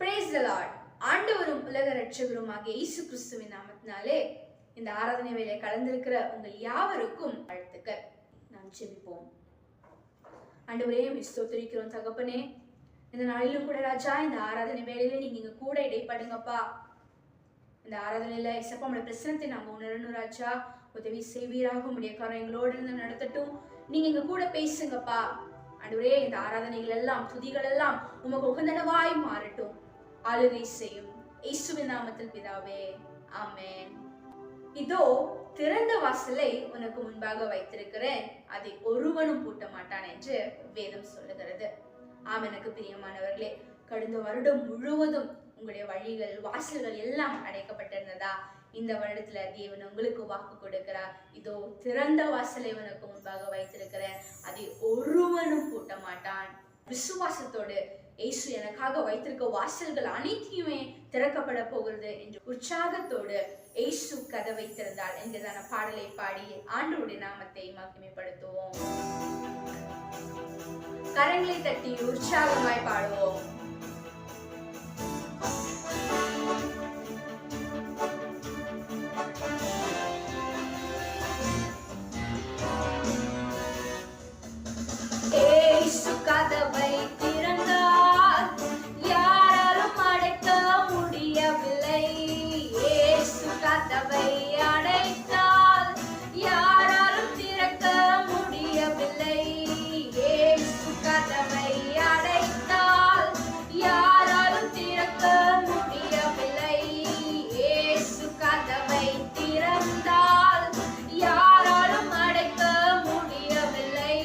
Praise the Lord. ஆண்டவரும் உலக இரட்சகருமாகிய இயேசு கிறிஸ்துவின் நாமத்தினாலே இந்த ஆராதனை வேளையை கலந்திருக்கிற உங்கள் யாவருக்கும் வாழ்த்துக்கள். நாம் ஜெபிப்போம். ஆண்டவரே, ஸ்தோத்திரிக்கிறோம் தகப்பனே. இந்த நாளிலும் கூட ராஜா, இந்த ஆராதனை வேளையில நீங்க இங்க கூட இடைப்படுங்கப்பா. இந்த ஆராதனையில இசப்பா உங்களுடைய பிரசனத்தை நாங்க உணரணும் ராஜா. உதவி செய்வீராக. உங்களுடைய காரம் எங்களோடு இருந்து நடத்தட்டும். நீங்க இங்க கூட பேசுங்கப்பா. ஆண்டவரே, இந்த ஆராதனைகள் எல்லாம் துதிகள் எல்லாம் உமக்கு உகந்தனவாய் மாறட்டும். ஆளுகை செய்யும் இயேசுவின் நாமத்தில் பிதாவே, ஆமென். இதோ திறந்த வாசலை உனக்கு முன்பாக வைத்திருக்கிறேன், அதை ஒருவனும் பூட்ட மாட்டான் என்று வேதம் சொல்லுகிறது. ஆம், எனக்கு பிரியமானவர்களே, கடந்த வருடம் முழுவதும் உங்களுடைய வழிகள் வாசல்கள் எல்லாம் அடைக்கப்பட்டிருந்ததா? இந்த வருடத்துல தேவன் உங்களுக்கு வாக்கு கொடுக்கிறார். இதோ திறந்த வாசலை உனக்கு முன்பாக வைத்திருக்கிறேன், அதை ஒருவனும் பூட்ட மாட்டான். விசுவாசத்தோடு இயேசு எனக்காக வைத்திருக்க வாசல்கள் அனைத்தையுமே திறக்கப்பட போகிறது என்று உற்சாகத்தோடு இயேசு கதவை திறந்தார் என்கிறதான பாடலை பாடி ஆண்டவருடைய நாமத்தை மகிமைப்படுத்துவோம். கரங்களை தட்டி உற்சாகமாய் பாடுவோம். இயேசு கதவை திறந்தார், யாராலும் அடைக்க முடியவில்லை. இயேசு கதவை அடைத்தால் யாராலும் திறக்க முடியவில்லை. இயேசு கதவை அடைத்தால் யாராலும் திறக்க முடியவில்லை. இயேசு கதவை திறந்தால் யாராலும் அடைக்க முடியவில்லை.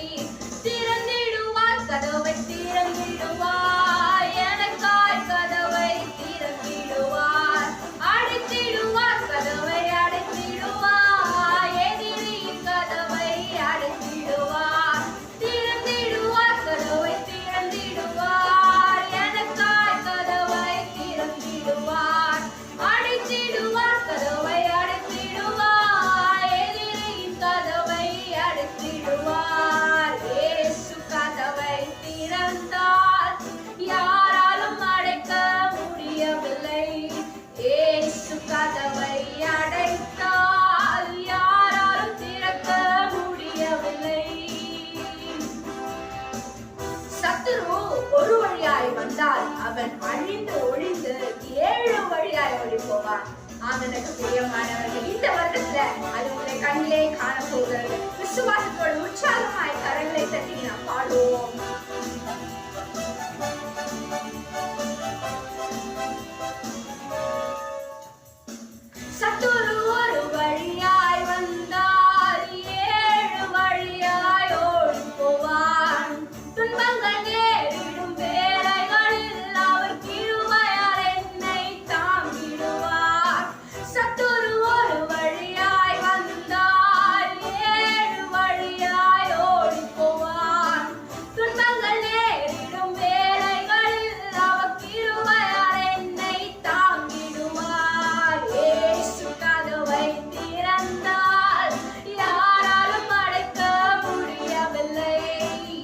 திறந்திடுவார் கதவை, திறந்திடுவார் எனக்காய் கதவை திறந்திடுவார். அடைத்திடுவார் கதவை, அடைத்திடுவார் எதிரியின் கதவை அடைத்திடுவார். திறந்திடுவார் கதவை, திறந்திடுவார் எனக்காய் கதவை திறந்திடுவார். அடைத்திடுவார் கதவை, அடைத்திடுவார் எதிரியின் கதவை அடைத்திடுவார். இயேசு கதவை திறந்தார், யாராலும் அடைக்க முடியவில்லை. இயேசு கதவை அடைத்தால் யாராலும் திறக்க முடியவில்லை. சத்துரு ஒரு வழியாய் வந்தால் அவன் அழிந்து ஒழிந்து 7 வழியாய் ஓடி போவான். எனக்கு பிரியமானவர்கள், இந்த வருடத்துல அது உங்களை கண்ணிலே காண போகிறது. விசுவாசத்தோடு உற்சாகமாய் கரங்களை தட்டி நாம் பாடுவோம். சத்துரு ஒரு வழியாய் வந்தால் 7 வழியாய் ஓடி போவான். துன்பங்கள் நேரிடும் வேளைகளில் அவர் கிருபையால் என்னை தாங்கிடுவார். சத்துரு ஒரு வழியாய் வந்தால் 7 வழியாய் ஓடி போவான். துன்பங்கள் நேரிடும் வேளைகளில் அவர் கிருபையால் என்னை தாங்கிடுவார். இயேசு கதவை திறந்தால் யாராலும் அடைக்க முடியவில்லை.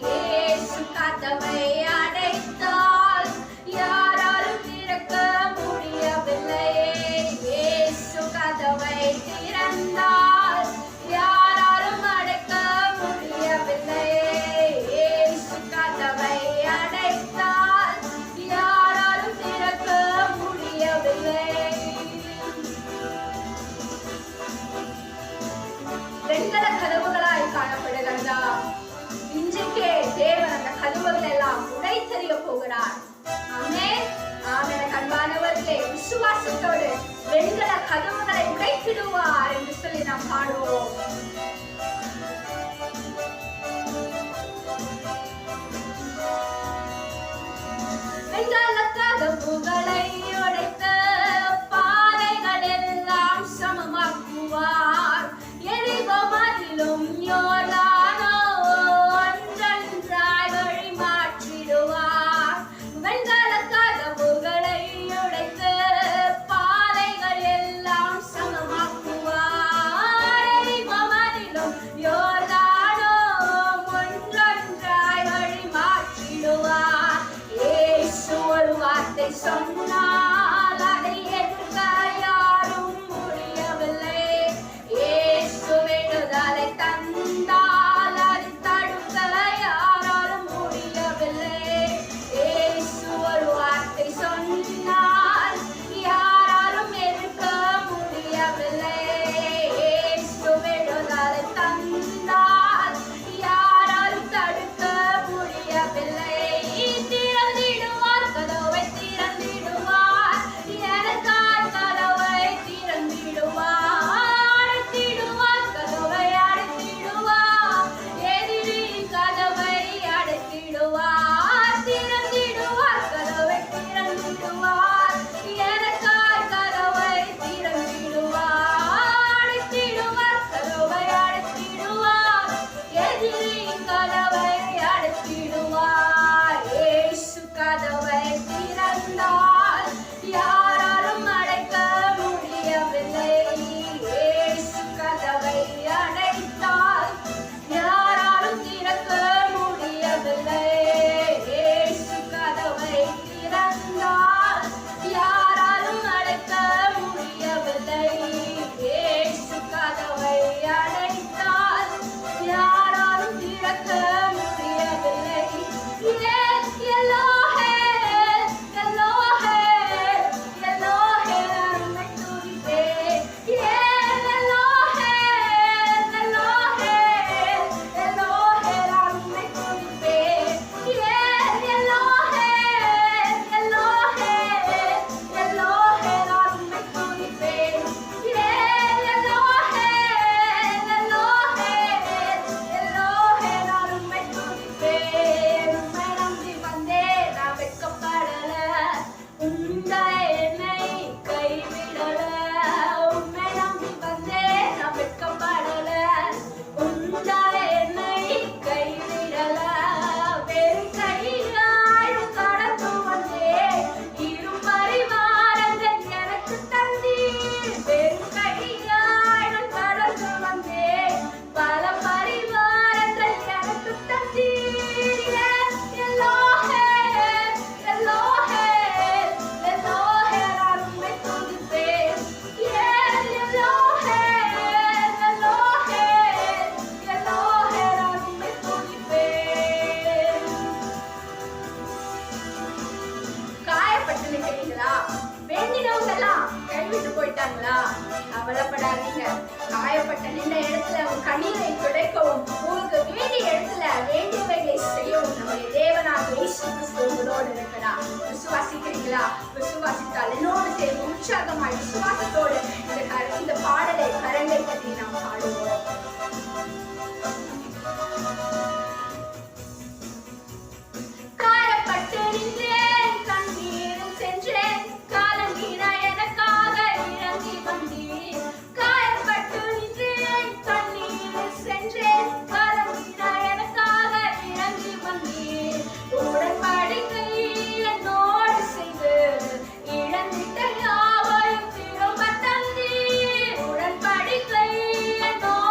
இயேசு கதவை அடைத்தால் யாராலும் திறக்க முடியவில்லை. இயேசு கதவை திறந்தால் யாராலும் அடைக்க முடியவில்லை. இயேசு கதவை அடைத்தால் யாராலும் திறக்க முடியவில்லை. வெண்கல கதவுகளாய் காணப்படுகிறதா? இன்றைக்கே தேவன் அந்த கதவுகள் எல்லாம் உடைத்தெறிய போகிறார். ஆமென், ஆமென். அன்பானவர்களே, விசுவாசத்தோடு வெண்கல கதவுகளை உடைத்திடுவார் என்று சொல்லி நாம் பாடுவோம். வெண்கல கதவுகளை உடைத்து பாறைகள் எல்லாம் சமமாக்குவார். எரிகோ மதிலும் யோர்தானோ ஒன்றொன்றாய் வழி மாற்றிடுவார். வெண்கல கதவுகளை உடைத்து பாறைகள் எல்லாம் சமமாக்குவார். எரிகோ வார்த்தை சொன்னால் அதை எதிர்க்க யாரும் முடியவில்லை. இயேசு விடுதலை தந்தால் அதை தடுக்க யாராலும் முடியவில்லை. இயேசு ஒரு வார்த்தை சொன்னால் யாராலும் எதிர்க்க முடியவில்லை. இயேசு விடுதலை தந்தால் யாராலும் தடுக்க முடியவில்லை. திறந்திடுவார் கதவை திறந்திடுவார், எனக்காய் கதவை திறந்திடுவார். அடைத்திடுவார் கதவை அடைத்திடுவார், எதிரி கதவை அடைத்திடுவார். திறந்திடுவார் கதவை திறந்திடுவார், எனக்காய் கதவை திறந்திடுவார். அடைத்திடுவார் கதவை அடைத்திடுவார், எதிரி கதவை அடைத்திடுவார். இயேசு கதவை திறந்தால் யாராலும் அடைக்க முடியவில்லை. இயேசு கதவை அடைத்தால் யாராலும் திறக்க முடியவில்லை. இயேசு கதவை திறந்தால் யாராலும் அடைக்க முடியவில்லை. இயேசு கதவை அடைத்தால் யாராலும் திறக்க முடியவில்லை. எல்லோஹே எல்லோஹே எல்லோஹே உம்மை துதிப்பேன். எல்லோஹே எல்லோஹே எல்லோஹே உம்மை துதிப்பேன். எல்லோஹே எல்லோஹே எல்லோஹே உம்மை துதிப்பேன். எல்லோஹே எல்லோஹே எல்லோஹே உம்மை துதிப்பேன். உம்மை நம்பி வந்தேன் நான் வெட்கப்படல, உங்க என்னை கைவிடல. உம்மை நம்பி வந்தேன் நான் வெட்கப்படல, உங்க என்னை கைவிடல. வெறும் கையாய் கடந்து வந்தேன், இரு பரிவாரங்கள் எனக்கு தந்தீர். வெறும் கையாய் கடந்து வந்தேன், பல பரிவாரங்கள் எனக்கு தந்தீர். எல்லோஹே எல்லோஹே எல்லோஹே நான் உம்மை துதிப்பேன். எல்லோஹே எல்லோஹே எல்லோஹே நான் உம்மை துதிப்பேன். காயப்பட்டு நிக்கிறீங்களா? வேண்டினவங்க எல்லாம் கைவிட்டு போயிட்டாங்களா? கவலைப்படாதீங்க. காயப்பட்ட நின்ற இடத்துல உங்க கண்ணீரை துடைக்கவும், உங்களுக்கு வேண்டிய இடத்துல வேண்டியவைகளை செய்யவும் நம்முடைய தேவனாக இயேசு கிறிஸ்து உங்களோடு இருக்கிறார். விசுவாசிக்கிறீங்களா? விசுவாசித்தால் என்னோடு சேர்ந்து உற்சாகமாய் விசுவாசத்தோடு இந்த பாடலை கரங்களை பற்றி நாம் பாடுவோம். காயப்பட்டு நின்றேன், கண்ணீரில் சென்றேன், காலங்கீர எனக்காக இறங்கி வந்தீர். காயப்பட்டு நின்றேன், கண்ணீரில் சென்றேன், காலங்கீர எனக்காக இறங்கி வந்தீர். உடன்படிக்கை என்னோடு செய்து இழந்திட்ட யாவையும் திரும்ப தந்தீர். உடன்படிக்கை என்னோடு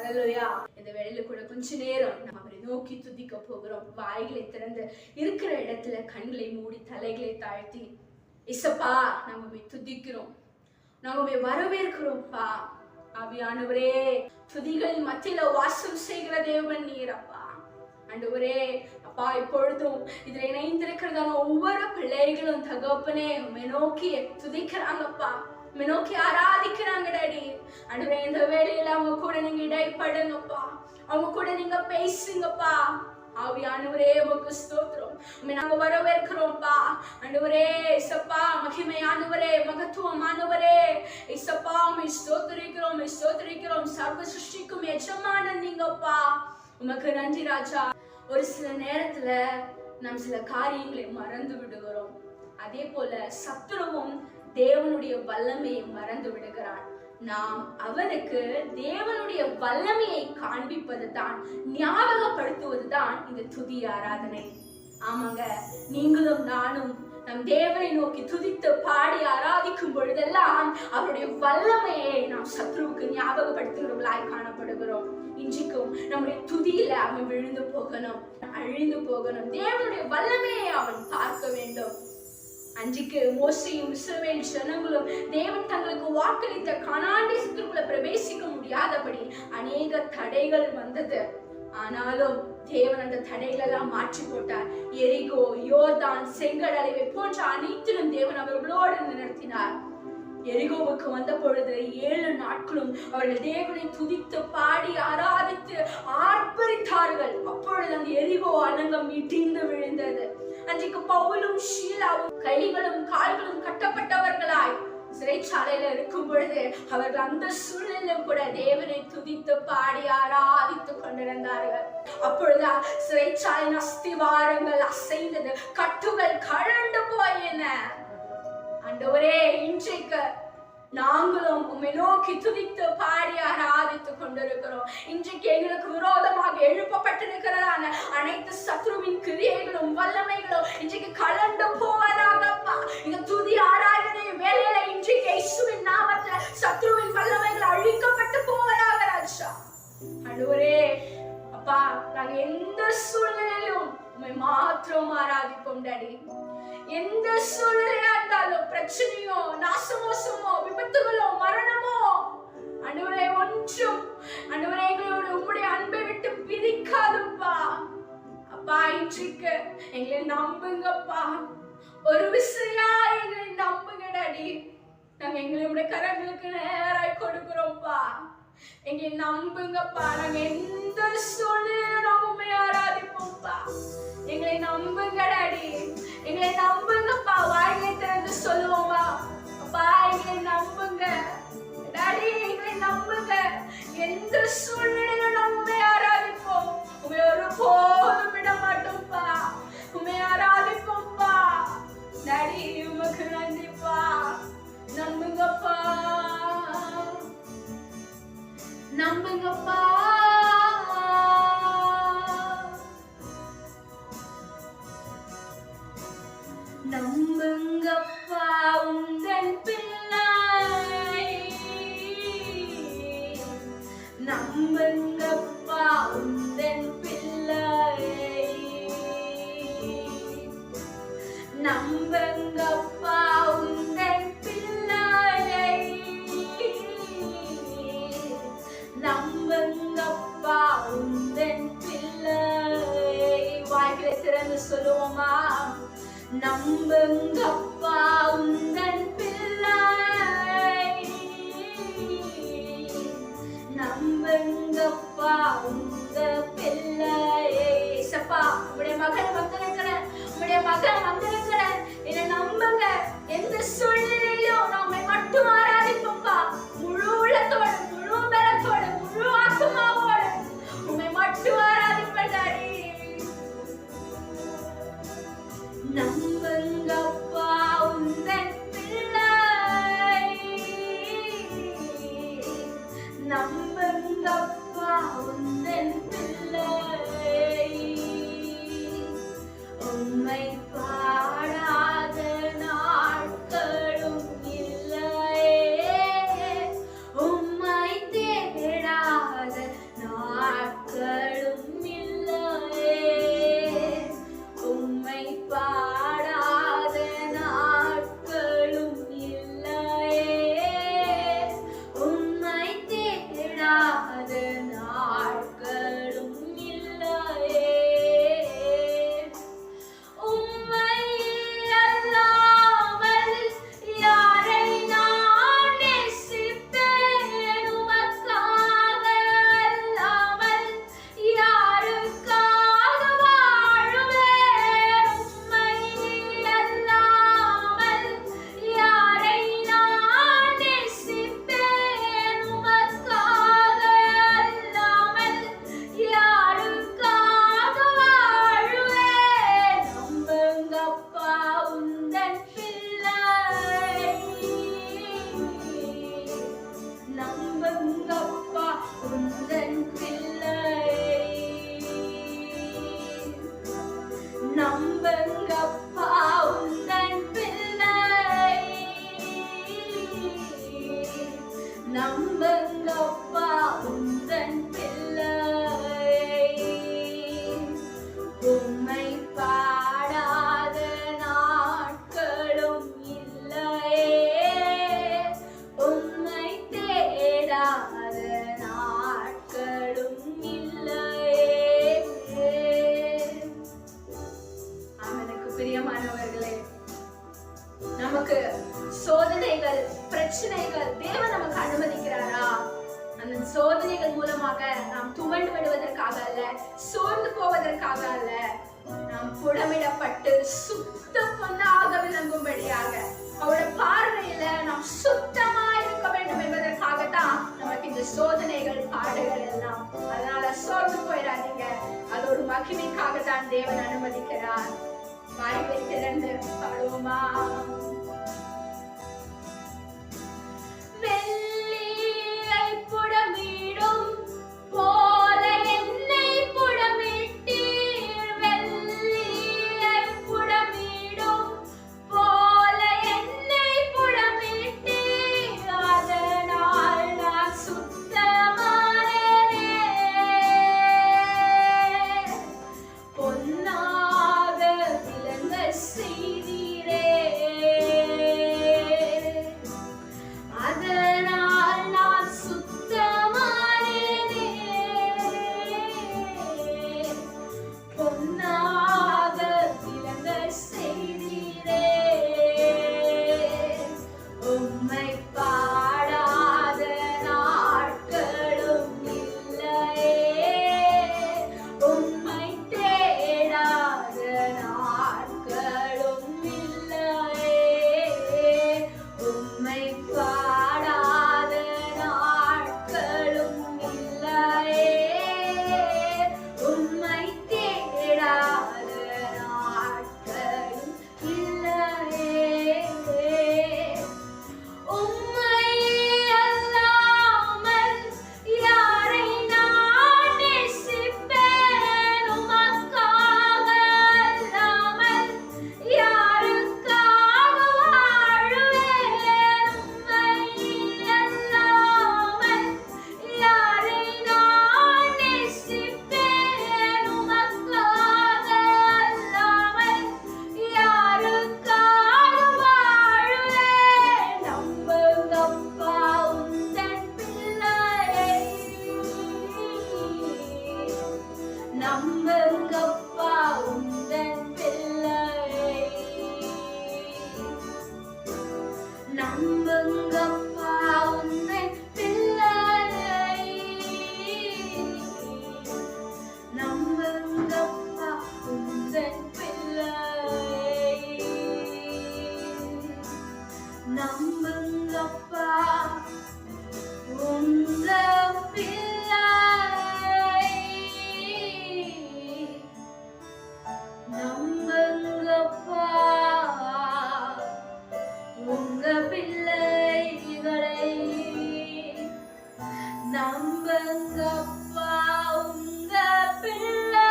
ஹல்லேலூயா. இந்த வேளையில கூட கொஞ்ச நேரம் நம்ம அவரை நோக்கி துதிக்க போகிறோம். வாய்களை திறந்து இருக்கிற இடத்துல கண்களை மூடி தலைகளை தாழ்த்தி, இசப்பா நாங்க துதிக்கிறோம், நாங்க வரவேற்கிறோம்ப்பா. ஆவியானவரே, துதிகளின் மத்தியில வாசம் செய்கிற தேவன் நீர் அப்பா. ஆண்டவரே அப்பா, இப்பொழுதும் இதுல இணைந்திருக்கிறதான ஒவ்வொரு பிள்ளைகளும் தகப்பனே உம்மை நோக்கி துதிக்கிறாங்கப்பா, உம்மை நோக்கி ஆராதிக்கிறாங்க டாடி. ஆண்டவரே, இந்த வேளையில அவங்க கூட நீங்க இடைப்படுங்கப்பா, அவங்க கூட நீங்க பேசுங்கப்பா. ஆவியானவரே உமக்கு ஸ்தோத்திரம், உம்மை நாங்க வரவேற்கிறோம்ப்பா. ஆண்டவரே இயேசுப்பா, மகிமையானவரே, மகத்துவமானவரே இயேசுப்பா, உம்மை ஸ்தோத்திரிக்கிறோம், ஸ்தோத்திரிக்கிறோம். சர்வ சிருஷ்டிக்கும் எஜமானன் நீங்கப்பா. உமக்கு நன்றி ராஜா. ஒரு சில நேரத்துல நாம் சில காரியங்களை மறந்து விடுகிறோம். அதே போல சத்துருவும் தேவனுடைய வல்லமையை மறந்து விடுகிறான். நாம் அவனுக்கு தேவனுடைய வல்லமையை காண்பிப்பது தான், ஞாபகப்படுத்துவது தான் இந்த துதி ஆராதனை. ஆமாங்க, நீங்களும் நானும் நம் தேவனை நோக்கி துதித்து பாடி ஆராதிக்கும் பொழுதெல்லாம் அவருடைய வல்லமையை நாம் சத்ருவுக்கு ஞாபகப்படுத்துகிறவர்களாய் காணப்படுகிறோம். இன்றைக்கும் நம்முடைய துதியில அவன் விழுந்து போகணும், அழிந்து போகணும். தேவனுடைய வல்லமையை அவன் பார்க்க வேண்டும். அன்றைக்கு மோசேயும் இஸ்ரவேல் ஜனங்களும் தேவன் தங்களுக்கு வாக்களித்த கானான் தேசத்திற்குள்ள பிரவேசிக்க முடியாதபடி அநேக தடைகள் வந்தது. ஆனாலும் தேவன் அந்த தடைகளெல்லாம் மாற்றி போட்டார். எரிகோ, யோர்தான், செங்கடலை போன்ற அனைத்திலும் தேவன் அவர்களோடு நடத்தினார். எரிகோவுக்கு வந்த பொழுது 7 நாட்களும் அவர்கள் தேவனை துதித்து பாடி ஆராதித்து ஆர்ப்பரித்தார்கள். அப்பொழுது அந்த எரிகோ அலங்கம் இடிந்து விழுந்தது. அன்றைக்கு பவுலும் ஷீலாவும் கைகளும் கால்களும் கட்டப்பட்டவர்களாய் சிறைச்சாலையில இருக்கும் பொழுது அவர்கள் அந்த சூழ்நிலையிலும் கூட தேவனை துதித்து பாடி ஆராதித்து கொண்டிருந்தார்கள். அப்பொழுது சிறைச்சாலையின் அஸ்திவாரங்கள் அசைந்தது, கட்டுகள் கழண்டு போயின. ஆண்டவரே, இன்றைக்கு நாங்களும் உம்மை நோக்கி துதித்து பாடி ஆராதித்து கொண்டிருக்கிறோம். இன்றைக்கு எங்களுக்கு விரோதமாக எழுப்பப்பட்டிருக்கிறதான அனைத்து சத்ருவின் கிரியைகளும் வல்லமைகளும் இன்றைக்கு கலந்து போவதாகப்பா. இந்த துதி ஆராதனை வேலையில இன்றைக்கு இயேசுவின் நாமத்துல சத்ருவின் வல்லமைகள் அழிக்கப்பட்டு போவதாக ராஜா. ஆண்டவரே அப்பா, நாங்க எந்த சூழ்நிலையிலும் உம்மை மாத்திரம் ஆராதிப்போம் டாடி. எந்த சூழ்நிலையா இருந்தாலும், பிரச்சனையோ, நாசமோசமோ, விபத்துகளோ, மரணமோ, ஆண்டவரே ஒன்றும் ஆண்டவரே எங்களோட உம்முடைய அன்பை விட்டு பிரிக்காதுப்பா. அப்பா, இன்றைக்கு எங்களை நம்புங்கப்பா. ஒரு விசையா எங்களை நம்புங்க டாடி. நாங்க எங்களுடைய கரங்களுக்கு நேராய் கொடுக்கிறோம்ப்பா. எங்களை நம்புங்கப்பா. நாங்க எந்த சூழ்நிலையிலும் நாங்க உம்மை ஆராதிப்போம்ப்பா. எங்களை நம்புங்க டாடி, எங்களை நம்புங்கப்பா. வாய்களை திறந்து சொல்லுவோமா? அப்பா, எங்களை நம்புங்க டாடி, எங்களை நம்புங்க. எந்த சூழ்நிலையிலும் நாம் உம்மை ஆராதிப்போம். உம்மை ஒருபோதும் விட மாட்டோம்ப்பா. உம்மை ஆராதிப்போம்ப்பா டாடி. உமக்கு நன்றிப்பா. நம்புங்கப்பா, நம்புங்கப்பா. நம்புங்கப்பா உந்தன் பிள்ளை, நம்புங்கப்பா உந்தன் பிள்ளை, நம்புங்கப்பா உந்தன் பிள்ளை, நம்புங்கப்பா உந்தன் பிள்ளை. வாய்களை திறந்து சொல்லுவோமா? நம்புங்கப்பா உந்தன் பிள்ளை, நம்புங்கப்பா உங்க பிள்ளை. சப்பா, உங்களுடைய மகள் வந்திருக்கிற, உங்களுடைய மகள் வந்திருக்கிற, என்னை நம்புங்க. எந்த சூழ்நிலையிலும் நம்மை மட்டும் ஆராதிப்போம்ப்பா. முழு உள்ளத்தோடு, முழு பலத்தோடு, முழு ஆத்மாவோடு உம்மை மட்டும் ஆராதிப்பேன் டாடி. நம்புங்கப்பா உந்தன் பிள்ளை, நம்புங்கப்பா உந்தன் பிள்ளை. உம்மை பாடாத நாட்களும் இல்லையே, சோர்ந்து போவதற்காக அல்ல, நாம் புடமிடப்பட்டு சுத்த பொன்னாக விளங்கும்படியாக அவருடைய பார்வையில நாம் சுத்தமா இருக்க வேண்டும் என்பதற்காகத்தான் நமக்கு இந்த சோதனைகள் பாடுகள் எல்லாம். அதனால சோர்ந்து போயிடாதீங்க. அது ஒரு மகிமைக்காகத்தான் தேவன் அனுமதிக்கிறார். வாய்வை திறந்து பாடுவோமா? வெள்ளியை புடமிடும் போல என்னை புடமிட்டீர், வெள்ளியை புடமிடும் போல என்னை புடமிட்டீர், அதனால் நான் சுத்தமானேனே, பொன்னாக விளங்க செய்தீரே, அதனால் நான் சுத்தமானேனே, பொன்னாக விளங்க செய்தீரே, உம்மை பாடாத நாட்களும் இல்லையே, உம்மை தேடாத நாட்களும் இல்லையே, உம்மை பாடாத நாட்களும் இல்லையே, உம்மை தேடாத நாட்களும் இல்லையே, உம்மை அல்லாமல் யாரை நான் நேசிப்பேன், உமக்காக அல்லாமல் யாருக்காக வாழுவேன், உம்மை அல்லாமல் யாரை நான் நேசிப்பேன், உமக்காக அல்லாமல் யாருக்காக வாழுவேன், நம்புங்கப்பா உந்தன் பிள்ளையை, நம்புங்கப்பா உந்தன் பிள்ளையை, நம்புங்கப்பா உந்தன் பிள்ளையை, நம்புங்கப்பா உந்தன் பிள்ளையை, நம்புங்கப்பா உங்க பிள்ளை, நம்புங்கப்பா உங்க பிள்ளைகளை, நம்புங்கப்பா உங்க பிள்ளை,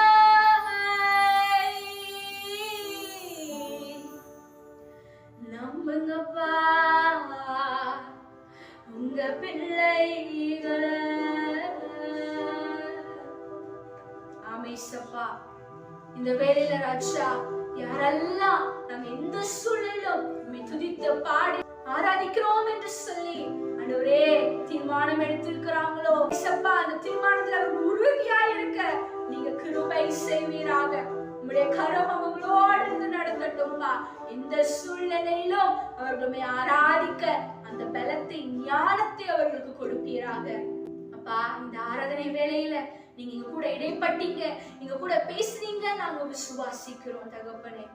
நம்புங்கப்பா உங்க பிள்ளைகளை. ஆமேசப்பா, இந்த வேளையில ராஜா யாரெல்லாம் நாங்க எந்த சூழலும் துதித்து பாடி ஆராதிக்கிறோம் என்று சொல்லி ஆண்டவரே தீர்மானம் எடுத்திருக்கிறாங்களோ, ஏசப்பா அந்த தீர்மானத்துல அவங்க உறுதியா இருக்க நீங்க கிருபை செய்வீராக. உங்களுடைய கரம் அவங்களோடு இருந்து நடக்கட்டும்பா. இந்த சூழ்நிலையிலும் அவர்களுமே ஆராதிக்க அந்த பலத்தை ஞானத்தை அவர்களுக்கு கொடுப்பீராக. அப்பா, இந்த ஆராதனை வேளையில நீங்க எங்க கூட இடைப்பட்டீங்க, எங்க கூட பேசுறீங்க, நாங்க விசுவாசிக்கிறோம் தகப்பனே.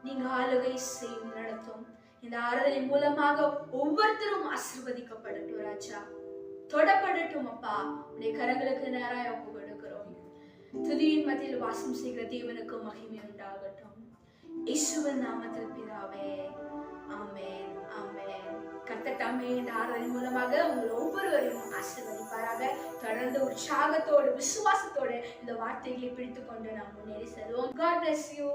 நீங்க ஆளுகை செய்து நடத்தும். இந்த ஆராதனை மூலமாக ஒவ்வொருத்தரும் ஆசீர்வதிக்கப்படட்டும் ராஜா, தொடப்படட்டும் அப்பா. உடைய கரங்களுக்கு நேராக ஒப்பு கொடுக்கிறோம். துதியின் மத்தியில் வாசம் செய்கிற தேவனுக்கு மகிமை உண்டாகட்டும். இயேசுவின் நாமத்தில் பிதாவே, ஆமென் ஆமென். கர்த்தர் தாமே இந்த ஆராதனை மூலமாக உங்கள் ஒவ்வொருவரையும் ஆசீர்வதிப்பாராக. தொடர்ந்து உற்சாகத்தோடு விசுவாசத்தோடு இந்த வார்த்தைகளை பிடித்துக் கொண்டு நாம் முன்னேறி செல்வோம். God bless you.